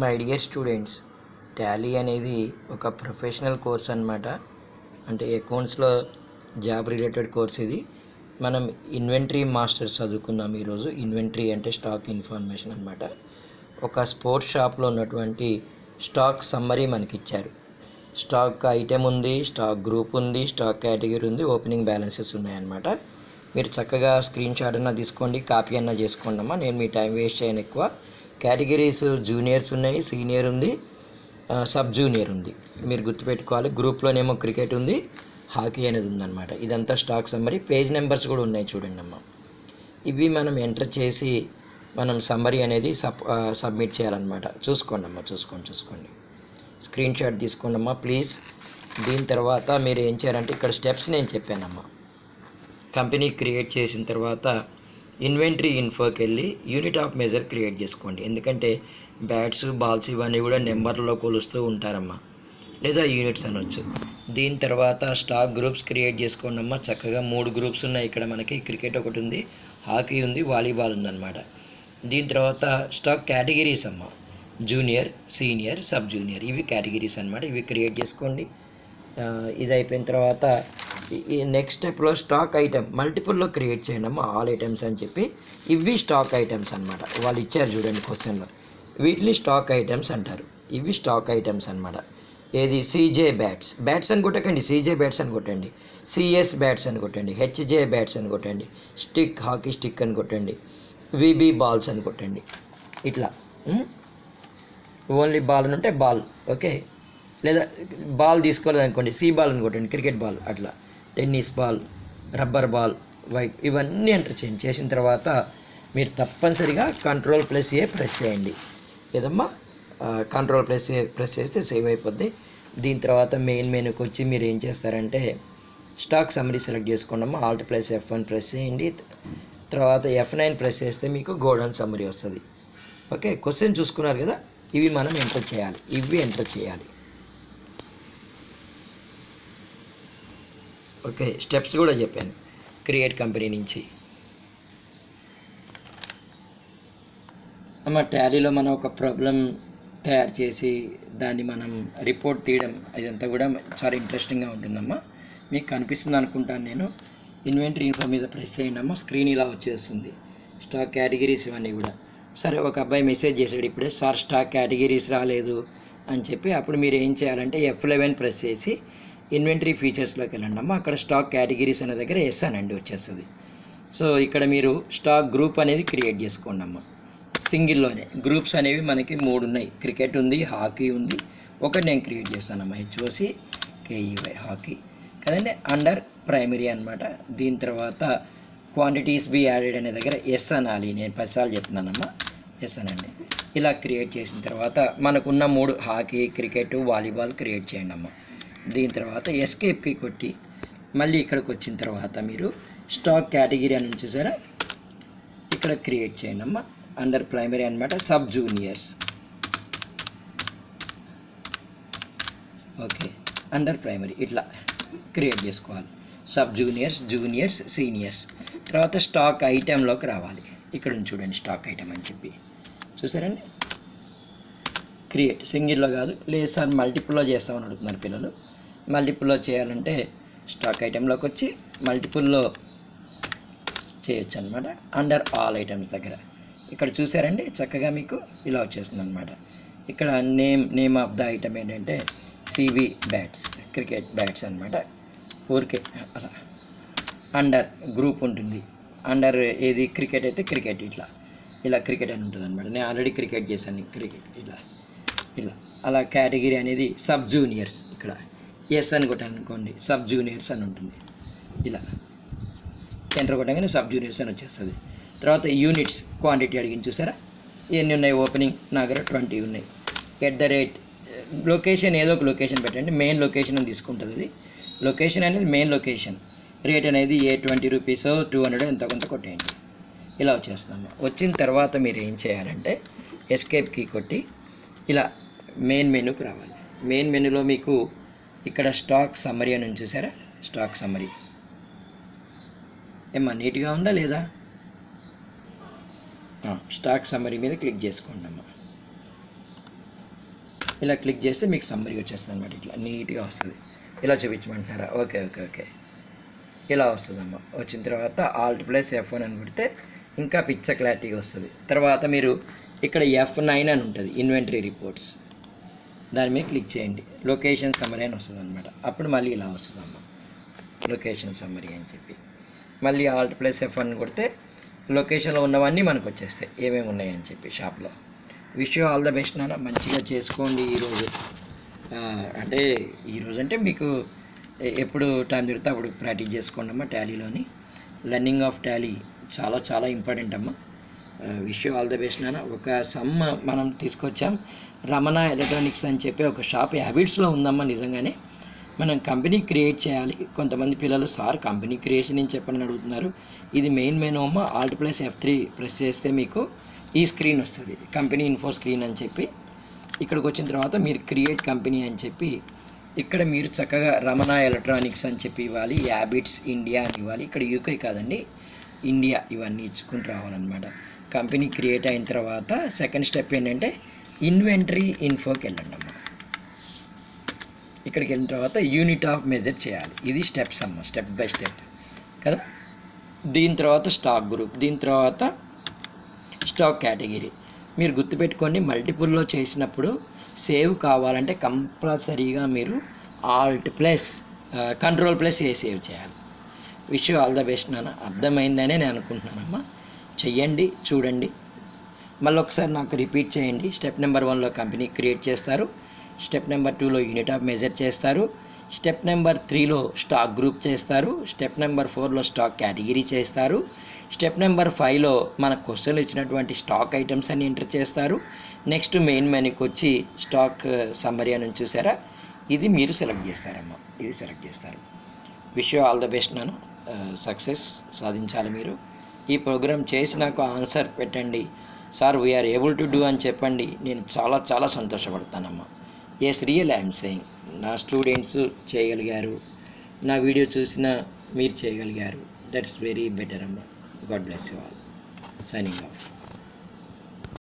My dear students, Tally అనేది ఒక professional course అన్నమాట. అంటే అకౌంట్స్లో జాబ్ రిలేటెడ్ కోర్స్ ఇది. మనం ఇన్వెంటరీ మాస్టర్స్ చదువుకున్నాం ఈరోజు. ఇన్వెంటరీ అంటే స్టాక్ ఇన్ఫర్మేషన్ అన్నమాట. ఒక స్పోర్ట్స్ షాప్లో ఉన్నటువంటి స్టాక్ సమ్మరీ మనకి ఇచ్చారు. స్టాక్ ఐటెం ఉంది, స్టాక్ గ్రూప్ ఉంది, స్టాక్ కేటగిరీ ఉంది, ఓపెనింగ్ బ్యాలెన్సెస్ ఉన్నాయన్నమాట. మీరు చక్కగా స్క్రీన్ షాట్ అన్నా తీసుకోండి, కాపీ అన్నా చేసుకోండి అమ్మా. నేను మీ టైం వేస్ట్ చేయను ఎక్కువ. కేటగిరీస్ జూనియర్స్ ఉన్నాయి, సీనియర్ ఉంది, సబ్ జూనియర్ ఉంది. మీరు గుర్తుపెట్టుకోవాలి. గ్రూప్లోనేమో క్రికెట్ ఉంది, హాకీ అనేది ఉందన్నమాట. ఇదంతా స్టాక్ సమ్మరీ. పేజ్ నెంబర్స్ కూడా ఉన్నాయి చూడండి అమ్మ. ఇవి మనం ఎంటర్ చేసి మనం సమ్మరీ అనేది సబ్మిట్ చేయాలన్నమాట. చూసుకోండి అమ్మ, చూసుకోండి. స్క్రీన్ షాట్ తీసుకోండి అమ్మా ప్లీజ్. దీని తర్వాత మీరు ఏం చేయాలంటే ఇక్కడ స్టెప్స్ నేను చెప్పానమ్మా. కంపెనీ క్రియేట్ చేసిన తర్వాత ఇన్వెంటరీ ఇన్ఫోకి వెళ్ళి యూనిట్ ఆఫ్ మెజర్ క్రియేట్ చేసుకోండి. ఎందుకంటే బ్యాట్స్, బాల్స్ ఇవన్నీ కూడా నెంబర్లో కొలుస్తూ ఉంటారమ్మా, లేదా యూనిట్స్ అనొచ్చు. దీని తర్వాత స్టాక్ గ్రూప్స్ క్రియేట్ చేసుకోండి అమ్మా. చక్కగా 3 గ్రూప్స్ ఉన్నాయి ఇక్కడ మనకి. క్రికెట్ ఒకటి ఉంది, హాకీ ఉంది, వాలీబాల్ ఉందన్నమాట. దీని తర్వాత స్టాక్ కేటగిరీస్ అమ్మ. జూనియర్, సీనియర్, సబ్ జూనియర్, ఇవి కేటగిరీస్ అన్నమాట. ఇవి క్రియేట్ చేసుకోండి. ఇది అయిపోయిన తర్వాత ఈ నెక్స్ట్ స్టెప్లో స్టాక్ ఐటమ్ మల్టిపుల్లో క్రియేట్ చేయండి అమ్మ. ఆల్ ఐటమ్స్ అని చెప్పి ఇవి స్టాక్ ఐటమ్స్ అనమాట. వాళ్ళు ఇచ్చారు చూడండి క్వశ్చన్లో. వీటిని స్టాక్ ఐటమ్స్ అంటారు. ఇవి స్టాక్ ఐటమ్స్ అనమాట. ఏది సీజే బ్యాట్స్ అని కొట్టకండి, సీజే బ్యాట్స్ అని కొట్టండి, సిఎస్ బ్యాట్స్ అని కొట్టండి, హెచ్జే బ్యాట్స్ అని కొట్టండి, స్టిక్ హాకీ స్టిక్ అని కొట్టండి, విబి బాల్స్ అని కొట్టండి. ఇట్లా ఓన్లీ బాల్ అని ఉంటే బాల్, ఓకే. లేదా బాల్ తీసుకోలేదనుకోండి, సి బాల్ అని కొట్టండి, క్రికెట్ బాల్, అట్లా tennis ball, rubber ball, white, ఇవన్నీ ఎంటర్ చేయండి. చేసిన తర్వాత మీరు తప్పనిసరిగా Ctrl+A ప్రెస్ చేయండి. ఏదమ్మా, Ctrl+A ప్రెస్ చేస్తే సేవ్ అయిపోద్ది. దీని తర్వాత మెయిన్ మెనూకి వచ్చి మీరు ఏం చేస్తారంటే స్టాక్ సమ్మరీ సెలెక్ట్ చేసుకోండి అమ్మా. Alt+F1 ప్రెస్ చేయండి. తర్వాత F9 ప్రెస్ చేస్తే మీకు గోడౌన్ సమ్మరీ వస్తుంది. ఓకే, క్వశ్చన్ చూసుకున్నారు కదా. ఇవి మనం ఎంటర్ చేయాలి, ఇవి ఎంటర్ చేయాలి. ఓకే, స్టెప్స్ కూడా చెప్పాను క్రియేట్ కంపెనీ నుంచి అమ్మ. టాలీలో మనం ఒక ప్రాబ్లం తయారు చేసి దాన్ని మనం రిపోర్ట్ తీయడం, ఇదంతా కూడా చాలా ఇంట్రెస్టింగ్గా ఉంటుందమ్మా. మీకు కనిపిస్తుంది అనుకుంటాను నేను. ఇన్వెంటరీ ఇన్ఫో మీద ప్రెస్ చేయండి అమ్మ. స్క్రీన్ ఇలా వచ్చేస్తుంది. స్టాక్ కేటగిరీస్ ఇవన్నీ కూడా. సరే, ఒక అబ్బాయి మెసేజ్ చేశాడు ఇప్పుడే, సార్ స్టాక్ కేటగిరీస్ రాలేదు అని చెప్పి. అప్పుడు మీరు ఏం చేయాలంటే F11 ప్రెస్ చేసి ఇన్వెంటరీ ఫీచర్స్లోకి వెళ్ళండి అమ్మ. అక్కడ స్టాక్ కేటగిరీస్ అనే దగ్గర ఎస్ అనండి, వచ్చేస్తుంది. సో ఇక్కడ మీరు స్టాక్ గ్రూప్ అనేది క్రియేట్ చేసుకోండి అమ్మ. సింగిల్లోనే గ్రూప్స్ అనేవి మనకి 3 ఉన్నాయి. క్రికెట్ ఉంది, హాకీ ఉంది. ఒకటి నేను క్రియేట్ చేస్తానమ్మా, HOCKEY హాకీ కదండి. అండర్ ప్రైమరీ అనమాట. దీని తర్వాత క్వాంటిటీస్ బి యాడెడ్ అనే దగ్గర ఎస్ అనాలి. నేను 10 సార్లు చెప్తున్నానమ్మా, ఎస్ అనండి. ఇలా క్రియేట్ చేసిన తర్వాత మనకున్న 3 హాకీ, క్రికెట్, వాలీబాల్ క్రియేట్ చేయండి అమ్మ. దీని తర్వాత ఎస్కేప్కి కొట్టి మళ్ళీ ఇక్కడికి వచ్చిన తర్వాత మీరు స్టాక్ కేటగిరీ అని చూసారా, ఇక్కడ క్రియేట్ చేయండి అమ్మ. అండర్ ప్రైమరీ అనమాట, sub juniors. Okay, under primary ఇట్లా క్రియేట్ చేసుకోవాలి. Sub juniors, juniors, seniors. తర్వాత స్టాక్ ఐటెంలోకి రావాలి. ఇక్కడ చూడండి స్టాక్ ఐటెం అని చెప్పి చూసారండి. క్రియేట్ సింగిల్లో కాదు, లేదు సార్ మల్టిపుల్లో చేస్తామని అడుగుతున్నారు పిల్లలు. మల్టిపుల్లో చేయాలంటే స్టాక్ ఐటెంలోకి వచ్చి మల్టిపుల్లో చేయొచ్చు అనమాట. అండర్ ఆల్ ఐటమ్స్ దగ్గర ఇక్కడ చూసారండి, చక్కగా మీకు ఇలా వచ్చేస్తుంది అనమాట. ఇక్కడ నేమ్ ఆఫ్ ద ఐటమ్ ఏంటంటే సిబి బ్యాట్స్, క్రికెట్ బ్యాట్స్ అనమాట. ఊరికే అలా అండర్ గ్రూప్ ఉంటుంది. అండర్ ఏది క్రికెట్ అయితే క్రికెట్, ఇలా క్రికెట్ అని ఉంటుంది అనమాట. నేను ఆల్రెడీ క్రికెట్ చేశాను, క్రికెట్ ఇలా అలా. కేటగిరీ అనేది సబ్ జూనియర్స్, ఇక్కడ ఎస్ అని కొట్టానుకోండి, సబ్ జూనియర్స్ అని ఉంటుంది. ఇలా ఎంటర్ కొట్టగానే సబ్ జూనియర్స్ అని వచ్చేస్తుంది. తర్వాత యూనిట్స్ క్వాంటిటీ అడిగింది చూసారా, ఎన్ని ఉన్నాయి. ఓపెనింగ్ నా దగ్గర 20 ఉన్నాయి. @ లొకేషన్ ఏదో ఒక లొకేషన్ పెట్టండి. మెయిన్ లొకేషన్ అని తీసుకుంటుంది అది. లొకేషన్ అనేది మెయిన్ లొకేషన్. రేట్ అనేది $20 200 ఎంత కొంత కొట్టేయండి. ఇలా వచ్చేస్తాము. వచ్చిన తర్వాత మీరు ఏం చేయాలంటే ఎస్కేప్కి కొట్టి ఇలా మెయిన్ మెనూకి రావాలి. మెయిన్ మెనూలో మీకు ఇక్కడ స్టాక్ సమ్మరీ అని చూసారా, స్టాక్ సమ్మరీ ఏమన్నా నీట్గా ఉందా లేదా? స్టాక్ సమ్మరీ మీద క్లిక్ చేసుకోండి అమ్మా. ఇలా క్లిక్ చేస్తే మీకు సమ్మరీ వచ్చేస్తుంది అనమాట. ఇట్లా నీట్గా వస్తుంది. ఇలా చూపించమంటున్నారా? ఓకే ఓకే ఓకే ఇలా వస్తుందమ్మా. వచ్చిన తర్వాత Alt+F1 అని పెడితే ఇంకా పిక్చ క్లారిటీగా వస్తుంది. తర్వాత మీరు ఇక్కడ F9 అని ఉంటుంది, ఇన్వెంటరీ రిపోర్ట్స్, దాని మీద క్లిక్ చేయండి. లొకేషన్ సమ్మరీ అని వస్తుంది అనమాట. అప్పుడు మళ్ళీ ఇలా వస్తుందమ్మా, లొకేషన్ సమ్మరీ అని చెప్పి. మళ్ళీ Alt+F1 కొడితే లొకేషన్లో ఉన్నవన్నీ మనకు వచ్చేస్తాయి, ఏమేమి ఉన్నాయని చెప్పి షాప్లో. Wish you all the best నాన్న. మంచిగా చేసుకోండి ఈరోజు. అంటే ఈరోజు అంటే మీకు ఎప్పుడు టైం దొరికితే అప్పుడు ప్రాక్టీస్ చేసుకోండి అమ్మా. టాలీలోని లెర్నింగ్ ఆఫ్ టాలీ చాలా చాలా ఇంపార్టెంట్ అమ్మా. Wish you all the best నాన్న. ఒక సమ్ మనం తీసుకొచ్చాం, రమణ ఎలక్ట్రానిక్స్ అని చెప్పి ఒక షాప్ హ్యాబిట్స్లో ఉందమ్మా. నిజంగానే మనం కంపెనీ క్రియేట్ చేయాలి. కొంతమంది పిల్లలు సార్ కంపెనీ క్రియేషన్ అని చెప్పని అడుగుతున్నారు. ఇది మెయిన్ మెనూ అమ్మ. Alt+F3 ప్రెస్ చేస్తే మీకు ఈ స్క్రీన్ వస్తుంది, కంపెనీ ఇన్ఫో స్క్రీన్ అని చెప్పి. ఇక్కడికి వచ్చిన తర్వాత మీరు క్రియేట్ కంపెనీ అని చెప్పి ఇక్కడ మీరు చక్కగా రమణ ఎలక్ట్రానిక్స్ అని చెప్పి ఇవ్వాలి, హ్యాబిట్స్ ఇండియా అని ఇవ్వాలి. ఇక్కడ యూకే కాదండి, ఇండియా, ఇవన్నీ ఇచ్చుకుంటూ రావాలన్నమాట. కంపెనీ క్రియేట్ అయిన తర్వాత సెకండ్ స్టెప్ ఏంటంటే ఇన్వెంటరీ ఇన్ఫోకి వెళ్ళండి అమ్మ. ఇక్కడికి వెళ్ళిన తర్వాత యూనిట్ ఆఫ్ మెజర్ చేయాలి. ఇది స్టెప్స్ అమ్మ, స్టెప్ బై స్టెప్ కదా. దీని తర్వాత స్టాక్ గ్రూప్, దీని తర్వాత స్టాక్ కేటగిరీ. మీరు గుర్తుపెట్టుకోండి, మల్టిపుల్లో చేసినప్పుడు సేవ్ కావాలంటే కంపల్సరీగా మీరు Alt+Ctrl+A సేవ్ చేయాలి. Wish you all the best నాన్న. అర్థమైందనే నేను అనుకుంటున్నానమ్మా. చెయ్యండి, చూడండి, మళ్ళీ ఒకసారి నాకు రిపీట్ చేయండి. స్టెప్ నెంబర్ 1లో కంపెనీ క్రియేట్ చేస్తారు, స్టెప్ నెంబర్ 2లో యూనిట్ ఆఫ్ మెజర్ చేస్తారు, స్టెప్ నెంబర్ 3లో స్టాక్ గ్రూప్ చేస్తారు, స్టెప్ నెంబర్ 4లో స్టాక్ కేటగిరీ చేస్తారు, స్టెప్ నెంబర్ 5లో మన క్వశ్చన్లు ఇచ్చినటువంటి స్టాక్ ఐటమ్స్ అని ఎంటర్ చేస్తారు. నెక్స్ట్ మెయిన్ మెనూకి వచ్చి స్టాక్ సమ్మరీ అని చూసారా, ఇది మీరు సెలెక్ట్ చేస్తారమ్మా, ఇది సెలెక్ట్ చేస్తారు. Wish you all the best నాన్న. సక్సెస్ సాధించాలి మీరు. ఈ ప్రోగ్రామ్ చేసి నాకు ఆన్సర్ పెట్టండి, sir we are able to do అని చెప్పండి. నేను చాలా చాలా సంతోషపడతానమ్మా. Yes real I'm saying. నా స్టూడెంట్స్ చేయగలిగారు, నా వీడియో చూసిన మీరు చేయగలిగారు. దట్స్ వెరీ బెటర్ అమ్మా. God bless you all. Signing off.